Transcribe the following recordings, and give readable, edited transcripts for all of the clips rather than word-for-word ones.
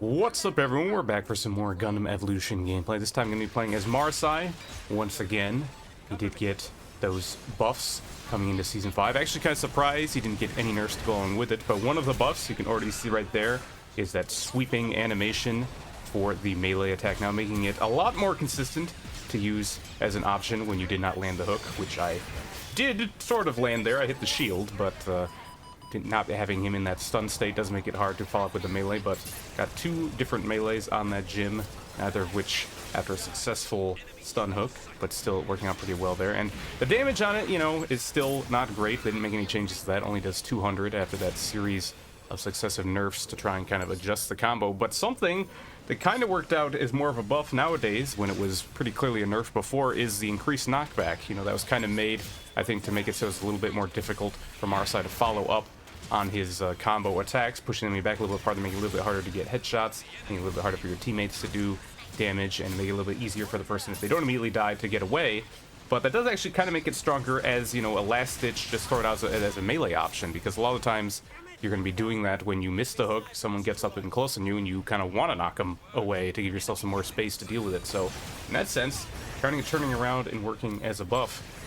What's up, everyone? We're back for some more Gundam Evolution gameplay. This time I'm going to be playing as Marasai once again. He did get those buffs coming into Season 5. Actually kind of surprised he didn't get any nerfs to go along with it, but one of the buffs, you can already see right there, is that sweeping animation for the melee attack, now making it a lot more consistent to use as an option when you did not land the hook, which I did sort of land there. I hit the shield, but not having him in that stun state does make it hard to follow up with the melee, but got two different melees on that gym, neither of which after a successful stun hook, but still working out pretty well there. And the damage on it, you know, is still not great. They didn't make any changes to that, only does 200 after that series of successive nerfs to try and kind of adjust the combo. But something that kind of worked out as more of a buff nowadays, when it was pretty clearly a nerf before, is the increased knockback. You know, that was kind of made, I think, to make it so it's a little bit more difficult for Marasai to follow up on his combo attacks, pushing them back a little bit farther, making it a little bit harder to get headshots, making it a little bit harder for your teammates to do damage, and make it a little bit easier for the person, if they don't immediately die, to get away. But that does actually kind of make it stronger as, you know, a last ditch, just throw it out as a melee option, because a lot of times you're going to be doing that when you miss the hook, someone gets up and close on you, and you kind of want to knock them away to give yourself some more space to deal with it. So in that sense, turning around and working as a buff,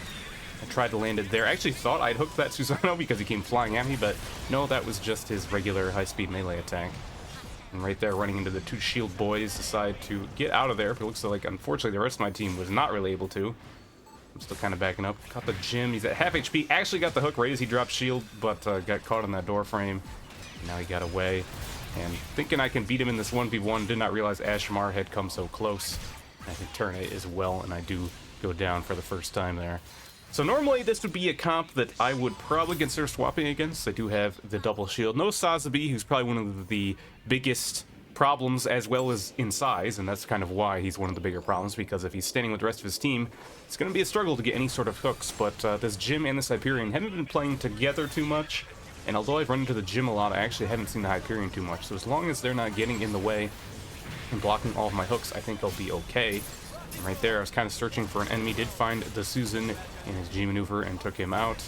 I tried to land it there. I actually thought I'd hooked that Susanoo because he came flying at me, but no, that was just his regular high-speed melee attack. And right there, running into the two shield boys, decide to get out of there. But it looks like, unfortunately, the rest of my team was not really able to. I'm still kind of backing up. Got the gym. He's at half HP. Actually got the hook right as he dropped shield, but got caught in that door frame. Now he got away. And thinking I can beat him in this 1v1, did not realize Ashmar had come so close. I can turn it as well, and I do go down for the first time there. So normally this would be a comp that I would probably consider swapping against. I do have the double shield. No Sazabi, who's probably one of the biggest problems as well as in size, and that's kind of why he's one of the bigger problems, because if he's standing with the rest of his team, it's going to be a struggle to get any sort of hooks. But this Jim and this Hyperion haven't been playing together too much, and although I've run into the Jim a lot, I actually haven't seen the Hyperion too much. So as long as they're not getting in the way and blocking all of my hooks, I think I'll be okay. And right there, I was kind of searching for an enemy, did find the Susan in his G maneuver and took him out.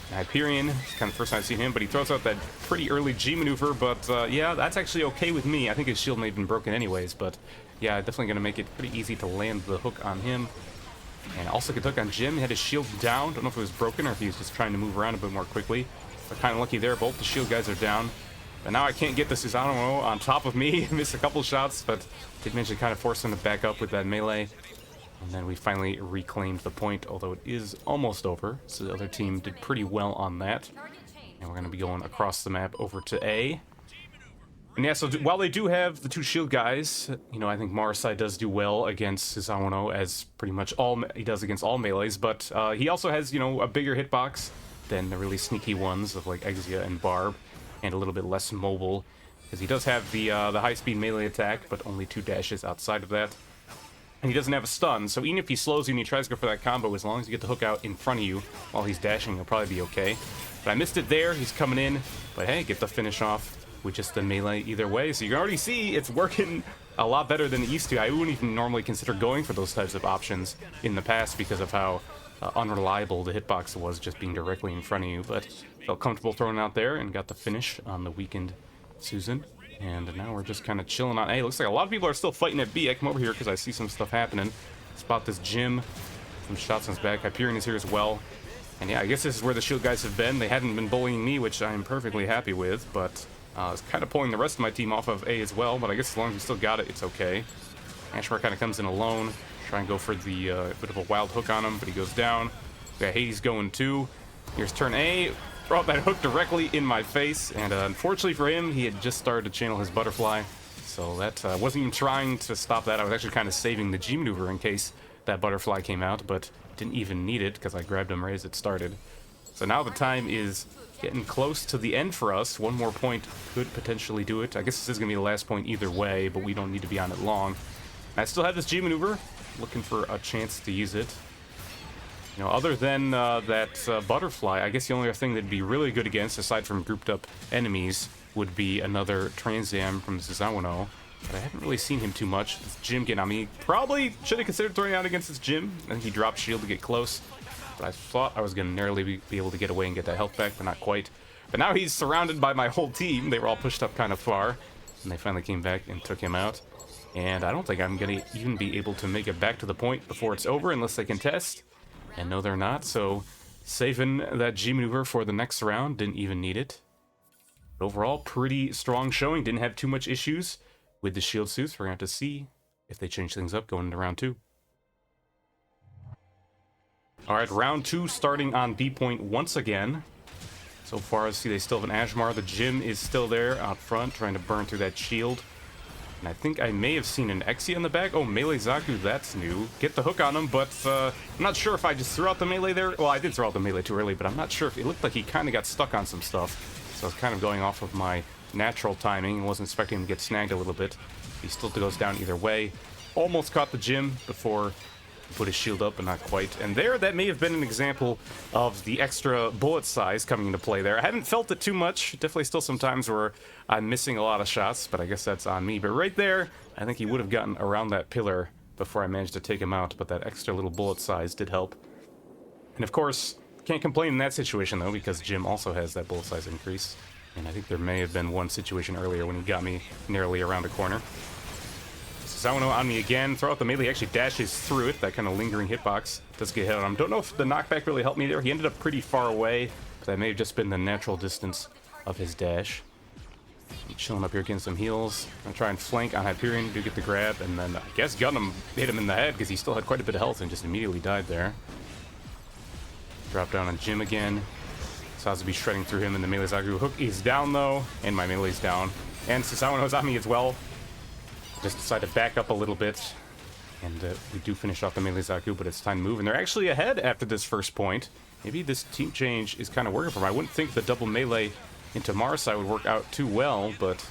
And Hyperion, it's kind of the first time I've seen him, but he throws out that pretty early G maneuver, but yeah, that's actually okay with me. I think his shield may have been broken anyways, but yeah, definitely going to make it pretty easy to land the hook on him. And also could hook on Jim, he had his shield down. Don't know if it was broken or if he was just trying to move around a bit more quickly. But kind of lucky there, both the shield guys are down. But now I can't get the Susanoo on top of me. Missed a couple shots, but did manage to kind of force him to back up with that melee. And then we finally reclaimed the point, although it is almost over. So the other team did pretty well on that. And we're going to be going across the map over to A. And yeah, so while they do have the two shield guys, you know, I think Marasai does do well against Susanoo, as pretty much he does against all melees. But he also has, you know, a bigger hitbox than the really sneaky ones of like Exia and Barb, and a little bit less mobile, because he does have the high-speed melee attack, but only 2 dashes outside of that. And he doesn't have a stun, so even if he slows you and he tries to go for that combo, as long as you get the hook out in front of you while he's dashing, he'll probably be okay. But I missed it there, he's coming in, but hey, get the finish off with just the melee either way. So you can already see it's working a lot better than it used to. I wouldn't even normally consider going for those types of options in the past because of how unreliable the hitbox was, just being directly in front of you, but felt comfortable throwing it out there and got the finish on the weakened Susan. And now we're just kind of chilling on A. Looks like a lot of people are still fighting at B. I come over here because I see some stuff happening. Spot this Jim, some shots on his back. Hyperion is here as well. And yeah, I guess this is where the shield guys have been. They hadn't been bullying me, which I'm perfectly happy with, but I was kind of pulling the rest of my team off of A as well, but I guess as long as we still got it, it's okay. Ashmar kind of comes in alone. Try and go for the bit of a wild hook on him, but he goes down. We got Hades going too. Here's turn A. Throw out that hook directly in my face, and unfortunately for him, he had just started to channel his butterfly, so that wasn't even trying to stop that. I was actually kind of saving the G maneuver in case that butterfly came out, but didn't even need it because I grabbed him right as it started. So now the time is getting close to the end for us. One more point could potentially do it. I guess this is going to be the last point either way, but we don't need to be on it long. And I still have this G maneuver, looking for a chance to use it. You know, other than that butterfly, I guess the only other thing that'd be really good against, aside from grouped up enemies, would be another Transam from Susanoo. But I haven't really seen him too much. This Jim getting on me. Probably should have considered throwing out against this Jim. I think he dropped shield to get close. But I thought I was going to narrowly be able to get away and get that health back, but not quite. But now he's surrounded by my whole team. They were all pushed up kind of far. and they finally came back and took him out. And I don't think I'm going to even be able to make it back to the point before it's over unless they contest. And no, they're not, so saving that G maneuver for the next round, didn't even need it. But overall, pretty strong showing, didn't have too much issues with the shield suits. We're going to have to see if they change things up going into round 2. Alright, round 2 starting on B point once again. So far, I see they still have an Ashmar. The Jim is still there out front, trying to burn through that shield. And I think I may have seen an Exia in the back. Oh, melee Zaku, that's new. Get the hook on him, but I'm not sure if I just threw out the melee there. Well, I did throw out the melee too early, but I'm not sure if it looked like he kind of got stuck on some stuff. So I was kind of going off of my natural timing and wasn't expecting him to get snagged a little bit. He still goes down either way. Almost caught the Jim before he put his shield up, but not quite. And there, that may have been an example of the extra bullet size coming into play there. I haven't felt it too much. Definitely still some times where I'm missing a lot of shots, but I guess that's on me. But right there, I think he would have gotten around that pillar before I managed to take him out, but that extra little bullet size did help. And of course, can't complain in that situation though, because Jim also has that bullet size increase. And I think there may have been one situation earlier when he got me nearly around a corner. Sawano on me again. Throw out the melee. He actually dashes through it. That kind of lingering hitbox does get hit on him. Don't know if the knockback really helped me there. He ended up pretty far away, but that may have just been the natural distance of his dash. I'm chilling up here getting some heals. I'm gonna try and flank on Hyperion, do get the grab, and then I guess Gundam hit him in the head because he still had quite a bit of health and just immediately died there. Drop down on Jim again. Sazabi shredding through him, and the melee Zaku hook is down though, and my melee's down. And Sasawano's on me as well. Just decided to back up a little bit, and we do finish off the melee Zaku, but it's time to move, and they're actually ahead after this first point. Maybe this team change is kind of working for them. I wouldn't think the double melee into Marasai would work out too well, but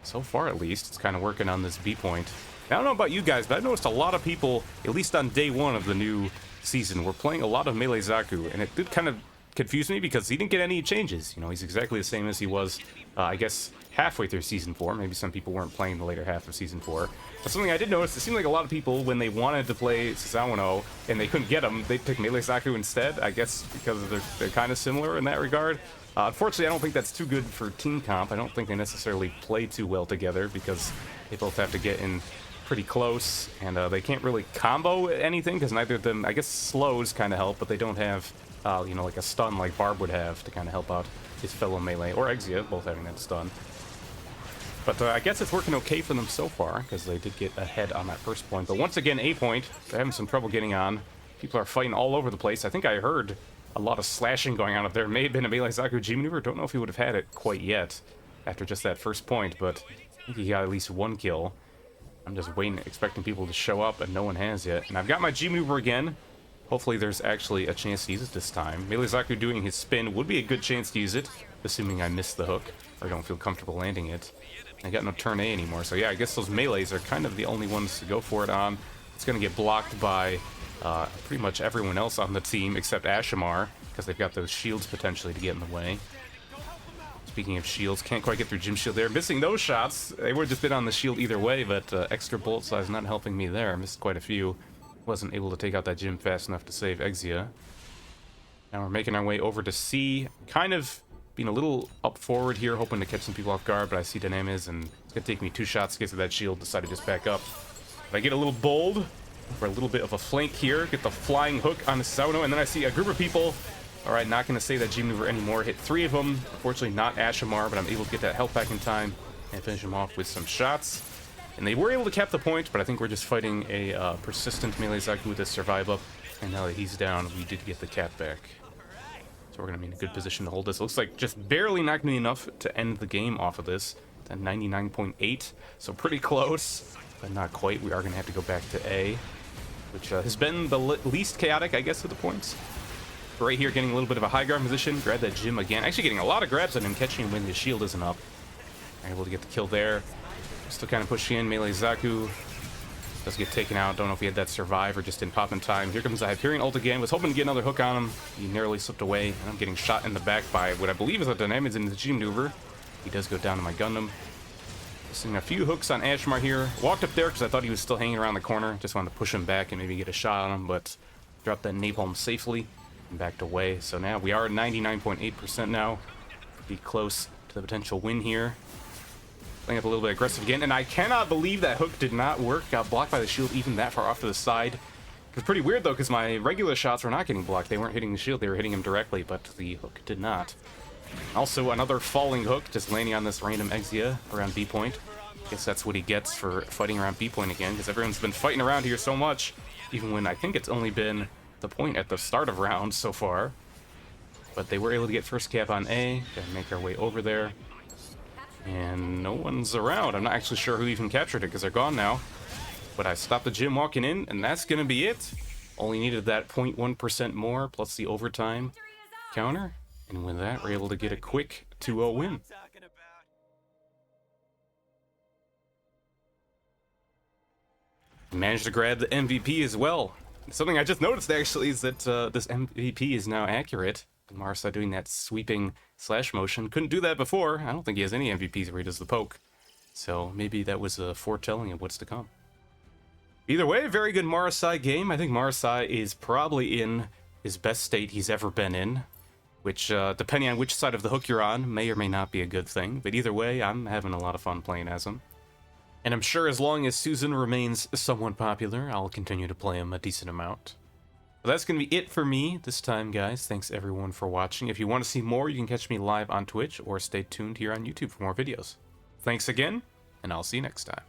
so far at least, it's kind of working on this B point. Now, I don't know about you guys, but I've noticed a lot of people, at least on day 1 of the new season, were playing a lot of melee Zaku, and it did kind of confuse me because he didn't get any changes. You know, he's exactly the same as he was, I guess, halfway through Season 4. Maybe some people weren't playing the later half of Season 4. But something I did notice, it seemed like a lot of people, when they wanted to play Sasawano and they couldn't get him, they picked melee Zaku instead, I guess because they're kind of similar in that regard. Unfortunately, I don't think that's too good for team comp. I don't think they necessarily play too well together because they both have to get in pretty close, and they can't really combo anything because neither of them, I guess slows kind of help, but they don't have, you know, like a stun like Barb would have to kind of help out his fellow melee, or Exia, both having that stun. But I guess it's working okay for them so far, because they did get ahead on that first point. But once again, A point, they're having some trouble getting on. People are fighting all over the place. I think I heard a lot of slashing going on up there. May have been a melee Zaku G maneuver. Don't know if he would have had it quite yet after just that first point, but I think he got at least 1 kill. I'm just waiting, expecting people to show up, and no one has yet. And I've got my G maneuver again. Hopefully there's actually a chance to use it this time. Melee Zaku doing his spin would be a good chance to use it, assuming I miss the hook or don't feel comfortable landing it. I got no turn A anymore, so yeah, I guess those melees are kind of the only ones to go for it on. It's going to get blocked by pretty much everyone else on the team except Ashamar, because they've got those shields potentially to get in the way. Speaking of shields, can't quite get through Jim's shield there. Missing those shots. They would have just been on the shield either way, but extra bullet size not helping me there. I missed quite a few. Wasn't able to take out that Jim fast enough to save Exia. Now we're making our way over to C. Kind of being a little up forward here, hoping to catch some people off guard, but I see Dynamis, and it's going to take me 2 shots to get to that shield. Decided to just back up. But I get a little bold for a little bit of a flank here. Get the flying hook on the Sauno, and then I see a group of people. Alright, not going to say that G maneuver anymore. Hit 3 of them. Unfortunately, not Ashamar, but I'm able to get that health back in time and finish him off with some shots. And they were able to cap the point, but I think we're just fighting a persistent melee Zaku with a survive up. And now that he's down, we did get the cap back. So we're going to be in a good position to hold this. Looks like just barely not going to be enough to end the game off of this. At 99.8, so pretty close, but not quite. We are going to have to go back to A, which has been the least chaotic, I guess, with the points. But right here, getting a little bit of a high ground position. Grab that Jim again. Actually getting a lot of grabs on him, catching him when his shield isn't up. Able to get the kill there. Still kind of pushing in. Melee Zaku does get taken out. Don't know if he had that survive or just didn't pop in time. Here comes the Hyperion ult again. Was hoping to get another hook on him. He narrowly slipped away, and I'm getting shot in the back by what I believe is a Dynamics in the G maneuver. He does go down to my Gundam. Missing a few hooks on Ashmar here. Walked up there because I thought he was still hanging around the corner. Just wanted to push him back and maybe get a shot on him, but dropped that napalm safely and backed away. So now we are at 99.8% now. Pretty close to the potential win here. Playing up a little bit aggressive again, and I cannot believe that hook did not work. Got blocked by the shield even that far off to the side. It was pretty weird, though, because my regular shots were not getting blocked. They weren't hitting the shield, they were hitting him directly, but the hook did not. Also, another falling hook, just landing on this random Exia around B point. Guess that's what he gets for fighting around B point again, because everyone's been fighting around here so much, even when I think it's only been the point at the start of rounds so far. But they were able to get first cap on A, and make our way over there. And no one's around. I'm not actually sure who even captured it, because they're gone now. But I stopped the gym walking in, and that's going to be it. Only needed that 0.1% more, plus the overtime counter. And with that, we're able to get a quick 2-0 win. Managed to grab the MVP as well. Something I just noticed, actually, is that this MVP is now accurate. Marasai doing that sweeping slash motion. Couldn't do that before. I don't think he has any MVPs where he does the poke. So maybe that was a foretelling of what's to come. Either way, very good Marasai game. I think Marasai is probably in his best state he's ever been in. Which, depending on which side of the hook you're on, may or may not be a good thing. But either way, I'm having a lot of fun playing as him. And I'm sure as long as Susan remains somewhat popular, I'll continue to play him a decent amount. But that's going to be it for me this time, guys. Thanks everyone for watching. If you want to see more, you can catch me live on Twitch or stay tuned here on YouTube for more videos. Thanks again, and I'll see you next time.